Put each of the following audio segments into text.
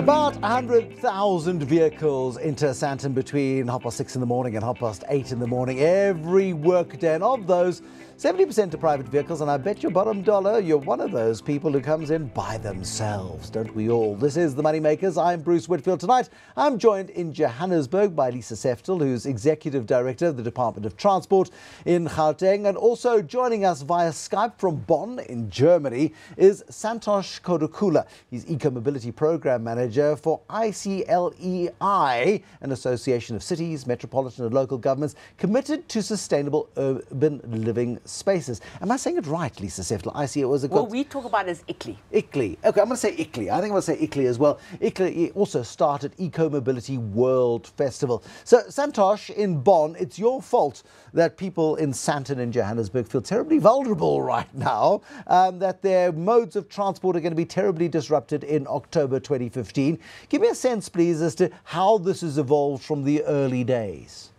About 100,000 vehicles enter Sandton between 6:30 in the morning and 8:30 in the morning every workday, and of those, 70% are private vehicles, and I bet your bottom dollar you're one of those people who comes in by themselves, don't we all? This is the Moneymakers. I'm Bruce Whitfield. Tonight, I'm joined in Johannesburg by Lisa Seftel, who's Executive Director of the Department of Transport in Gauteng, and also joining us via Skype from Bonn in Germany is Santhosh Kodukula. He's EcoMobility Programme Manager for ICLEI, an association of cities, metropolitan and local governments committed to sustainable urban living spaces. Am I saying it right, Lisa Seftel? I see it was a Well, we talk about it as ICLEI. ICLEI. Okay, I'm going to say ICLEI. I think I'm going to say ICLEI as well. ICLEI also started EcoMobility World Festival. So, Santhosh, in Bonn, it's your fault that people in Sandton and Johannesburg feel terribly vulnerable right now, that their modes of transport are going to be terribly disrupted in October 2015. Give me a sense, please, as to how this has evolved from the early days.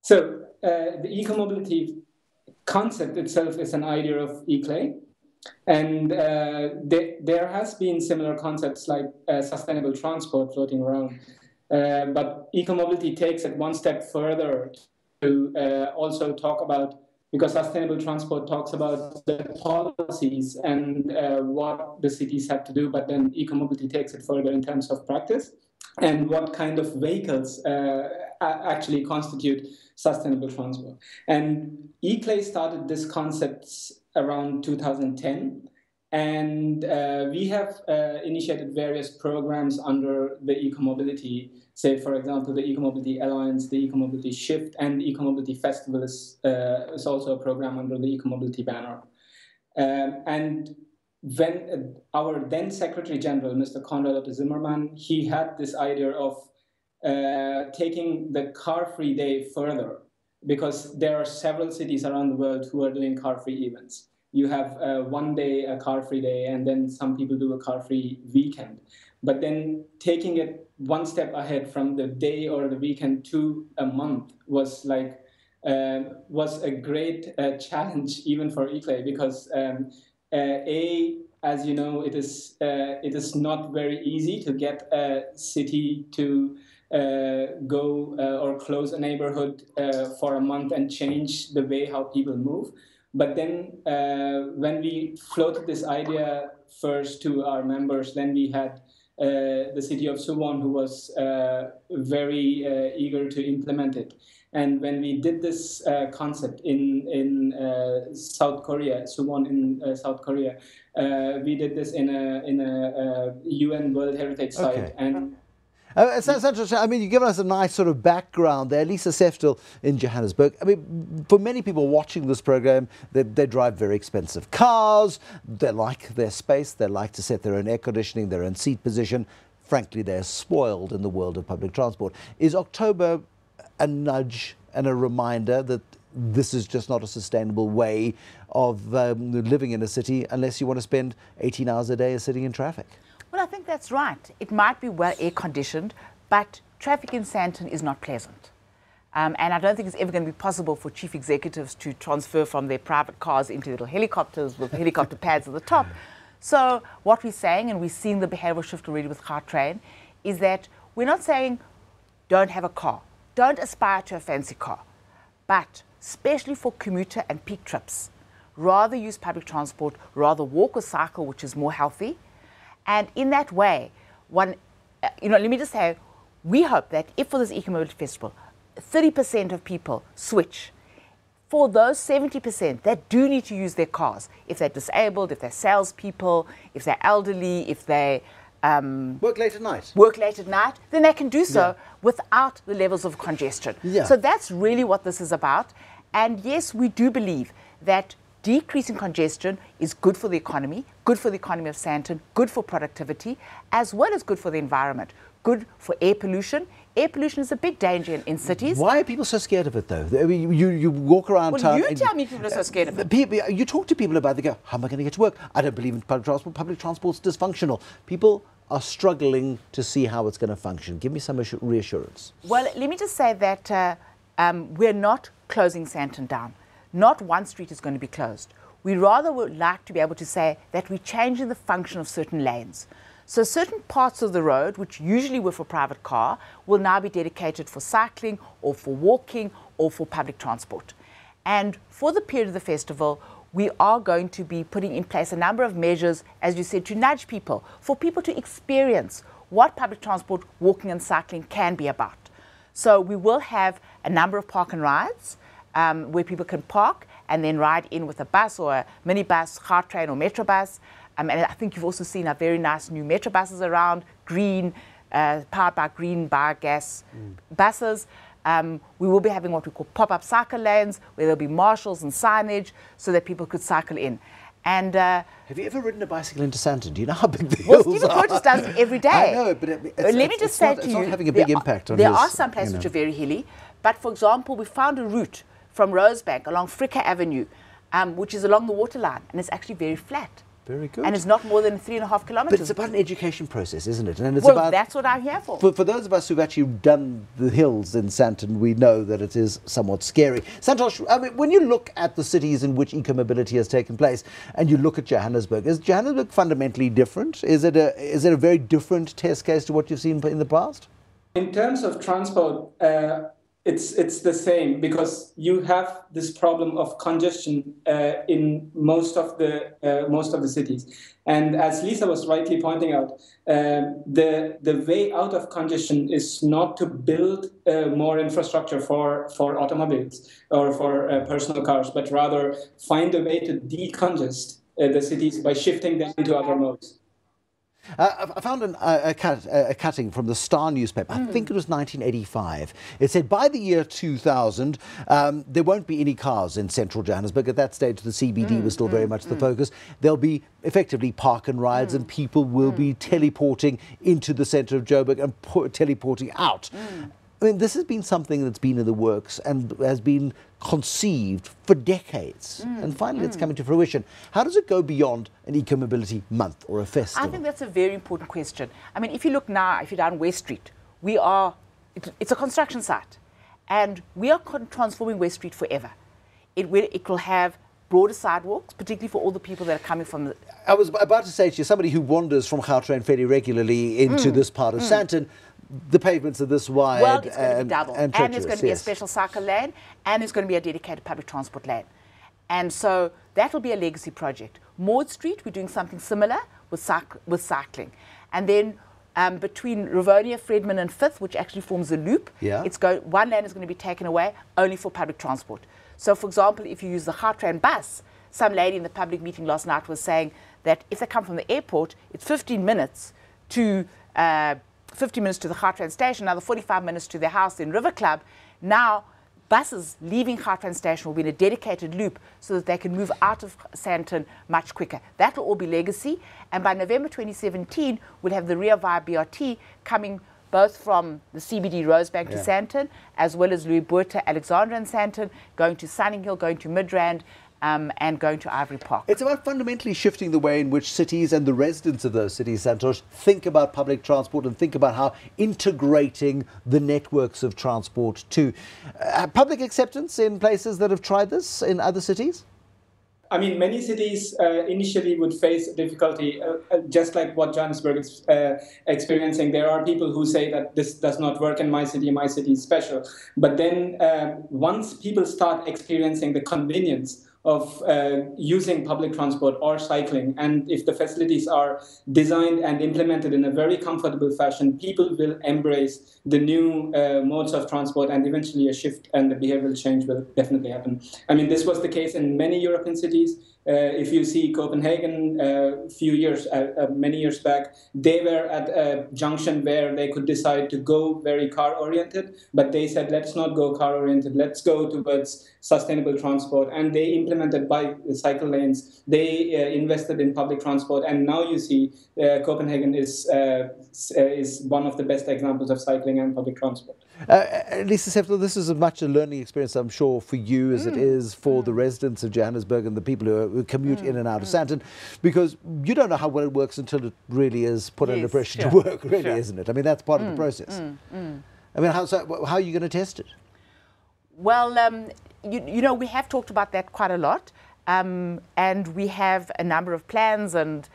So, the EcoMobility concept itself is an idea of ICLEI, and there has been similar concepts like sustainable transport floating around, but EcoMobility takes it one step further to also talk about, because sustainable transport talks about the policies and what the cities have to do, but then EcoMobility takes it further in terms of practice and what kind of vehicles actually constitute sustainable transport. And ICLEI started this concept around 2010, and we have initiated various programs under the EcoMobility, say, for example, the EcoMobility Alliance, the EcoMobility Shift, and the EcoMobility Festival is also a program under the EcoMobility banner. And when our then Secretary General, Mr. Konrad Zimmermann, he had this idea of taking the car-free day further, because there are several cities around the world who are doing car-free events. You have one day, a car-free day, and then some people do a car-free weekend. But then taking it one step ahead from the day or the weekend to a month was like was a great challenge even for ICLEI, because as you know, it is not very easy to get a city to go or close a neighborhood for a month and change the way how people move. But then when we floated this idea first to our members, then we had the city of Suwon, who was very eager to implement it. And when we did this concept in South Korea, Suwon in South Korea, we did this in a UN World Heritage Site. Okay. And I mean, you've given us a nice sort of background there. Lisa Seftel in Johannesburg. I mean, for many people watching this program, they drive very expensive cars. They like their space. They like to set their own air conditioning, their own seat position. Frankly, they're spoiled in the world of public transport. Is October a nudge and a reminder that this is just not a sustainable way of living in a city unless you want to spend 18 hours a day sitting in traffic? Well, I think that's right. It might be well air-conditioned, but traffic in Sandton is not pleasant. And I don't think it's ever going to be possible for chief executives to transfer from their private cars into little helicopters with helicopter pads at the top. So what we're saying, and we've seen the behavioural shift already with Gautrain, is that we're not saying don't have a car, don't aspire to a fancy car, but especially for commuter and peak trips, rather use public transport, rather walk or cycle, which is more healthy. And in that way, let me just say, we hope that if for this EcoMobility Festival, 30% of people switch, for those 70% that do need to use their cars, if they're disabled, if they're salespeople, if they're elderly, if they work late at night, then they can do so without the levels of congestion. Yeah. So that's really what this is about. And yes, we do believe that decreasing congestion is good for the economy of Sandton, good for productivity, as well as good for the environment, good for air pollution. Air pollution is a big danger in cities. Why are people so scared of it, though? I mean, you walk around town. Well, you tell me people are so scared of it. You talk to people about it, they go, how am I going to get to work? I don't believe in public transport. Public transport's dysfunctional. People are struggling to see how it's going to function. Give me some reassurance. Well, let me just say that we're not closing Sandton down. Not one street is going to be closed. We rather would like to be able to say that we're changing the function of certain lanes. So certain parts of the road, which usually were for private car, will now be dedicated for cycling or for walking or for public transport. And for the period of the festival, we are going to be putting in place a number of measures, as you said, to nudge people, for people to experience what public transport, walking and cycling can be about. So we will have a number of park and rides where people can park and then ride in with a bus or a minibus, car train or metro bus. And I think you've also seen our very nice new metro buses around, green, powered by green biogas buses. We will be having what we call pop-up cycle lanes, where there'll be marshals and signage so that people could cycle in. And have you ever ridden a bicycle into Sandton? Do you know how big the well, hills Stephen are? Curtis does it every day. I know, but let me just say to it's you, not having a big impact on there his, are some places which are very hilly, but for example, we found a route from Rosebank along Fricker Avenue, which is along the waterline, and it's actually very flat. Very good. And it's not more than 3.5 kilometers. But it's about an education process, isn't it? And it's well, about, that's what I'm here for. For those of us who've actually done the hills in Sandton, we know that it is somewhat scary. Santhosh, I mean, when you look at the cities in which eco-mobility has taken place, and you look at Johannesburg, is Johannesburg fundamentally different? Is it a very different test case to what you've seen in the past? In terms of transport, it's the same, because you have this problem of congestion in most of the cities. And as Lisa was rightly pointing out, the way out of congestion is not to build more infrastructure for automobiles or for personal cars, but rather find a way to decongest the cities by shifting them into other modes. I found a cutting from the Star newspaper. I think it was 1985. It said by the year 2000, there won't be any cars in central Johannesburg. At that stage, the CBD was still very much the focus. There'll be effectively park and rides, and people will be teleporting into the centre of Joburg and teleporting out. I mean, this has been something that's been in the works and has been conceived for decades. And finally, it's coming to fruition. How does it go beyond an eco-mobility month or a festival? I think that's a very important question. I mean, if you look now, if you're down West Street, it's a construction site. And we are transforming West Street forever. It will have broader sidewalks, particularly for all the people that are coming from the... I was about to say to you, somebody who wanders from Gautrain fairly regularly into this part of Sandton, the pavements are this wide. Well, it's going to be double. And there's going to be a special cycle lane, and there's going to be a dedicated public transport lane. And so that will be a legacy project. Maud Street, we're doing something similar with cycling. And then between Rivonia, Fredman and 5th, which actually forms a loop, one lane is going to be taken away only for public transport. So, for example, if you use the Gautrain bus, some lady in the public meeting last night was saying that if they come from the airport, it's 15 minutes to... 50 minutes to the Gautrain station, another 45 minutes to their house in River Club. Now, buses leaving Gautrain station will be in a dedicated loop so that they can move out of Sandton much quicker. That will all be legacy. And by November 2017, we'll have the Ria via BRT coming both from the CBD Rosebank to Sandton, as well as Louis Botha, Alexandra and Sandton, going to Sunninghill, going to Midrand, and going to Ivory Park. It's about fundamentally shifting the way in which cities and the residents of those cities, Santhosh, think about public transport and think about how integrating the networks of transport to public acceptance in places that have tried this in other cities? I mean, many cities initially would face difficulty, just like what Johannesburg is experiencing. There are people who say that this does not work in my city is special. But then once people start experiencing the convenience of using public transport or cycling, and if the facilities are designed and implemented in a very comfortable fashion, people will embrace the new modes of transport, and eventually a shift and the behavioral change will definitely happen. I mean, this was the case in many European cities. If you see Copenhagen many years back, they were at a junction where they could decide to go very car-oriented, but they said, let's not go car-oriented, let's go towards sustainable transport. And they implemented cycle lanes, they invested in public transport, and now you see Copenhagen is one of the best examples of cycling and public transport. Lisa Seftel, this is as much a learning experience, I'm sure, for you as it is for the residents of Johannesburg and the people who commute in and out of Sandton, because you don't know how well it works until it really is put under pressure to work, really, isn't it? I mean, that's part of the process. I mean, how are you going to test it? Well, you know, we have talked about that quite a lot, and we have a number of plans and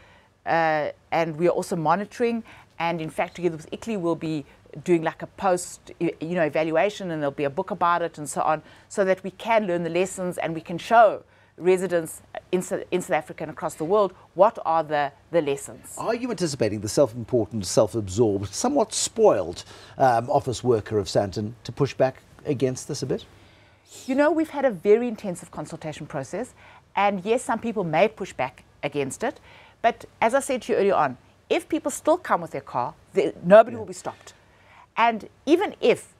and we are also monitoring. And in fact, together with ICLEI, we'll be doing like a post, evaluation, and there'll be a book about it and so on, so that we can learn the lessons and we can show residents in South Africa and across the world what are the lessons. Are you anticipating the self-important, self-absorbed, somewhat spoiled office worker of Sandton to push back against this a bit? We've had a very intensive consultation process, and yes, some people may push back against it, but as I said to you earlier on, if people still come with their car, nobody will be stopped. And even if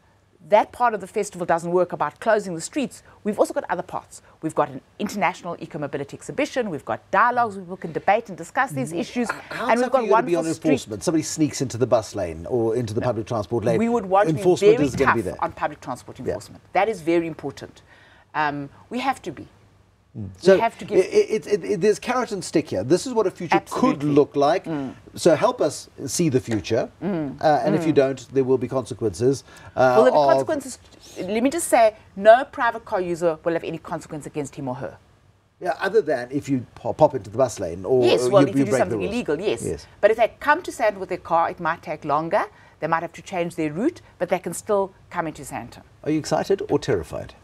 that part of the festival doesn't work about closing the streets, we've also got other parts. We've got an international eco-mobility exhibition, we've got dialogues where people can debate and discuss these issues, and we've got one on enforcement. Somebody sneaks into the bus lane or into the public transport lane. We would want to be very tough on public transport enforcement. Yeah. That is very important. We have to be. So we have to give there's carrot and stick here. This is what a future Absolutely. could look like. So help us see the future. And if you don't, there will be consequences. Well, the consequences, let me just say, no private car user will have any consequence against him or her. Yeah, other than if you pop into the bus lane or yes, well, if you do break something the rules. illegal, yes. But if they come to Sandton with their car, it might take longer. They might have to change their route, but they can still come into Sandton. Are you excited or terrified?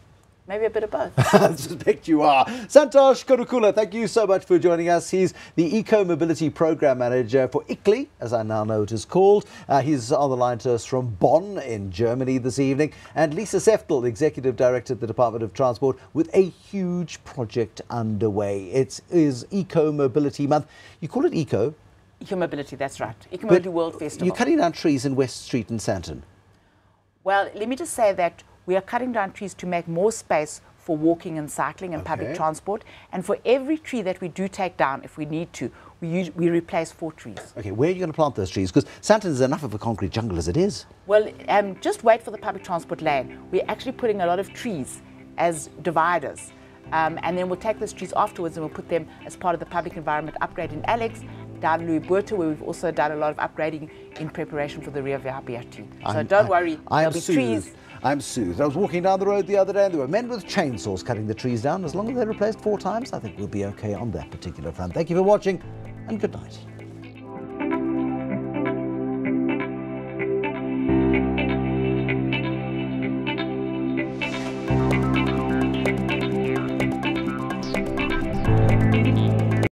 Maybe a bit of both. I suspect you are. Santhosh Kodukula, thank you so much for joining us. He's the EcoMobility Programme Manager for ICLEI, as I now know it is called. He's on the line to us from Bonn in Germany this evening. And Lisa Seftel, Executive Director at the Department of Transport, with a huge project underway. It is EcoMobility Month. You call it Eco? EcoMobility, that's right. EcoMobility World Festival. You're cutting down trees in West Street in Sandton. Well, let me just say that we are cutting down trees to make more space for walking and cycling and public transport. And for every tree that we do take down, if we need to, we replace 4 trees. Okay, where are you going to plant those trees? Because Sandton is enough of a concrete jungle as it is. Well, just wait for the public transport lane. We're actually putting a lot of trees as dividers. And then we'll take those trees afterwards and we'll put them as part of the public environment upgrade in Alex, down in Louis Botha, where we've also done a lot of upgrading in preparation for the Rio BRT. So don't worry, there'll be trees. I'm soothed. I was walking down the road the other day and there were men with chainsaws cutting the trees down. As long as they're replaced 4 times, I think we'll be okay on that particular front. Thank you for watching and good night.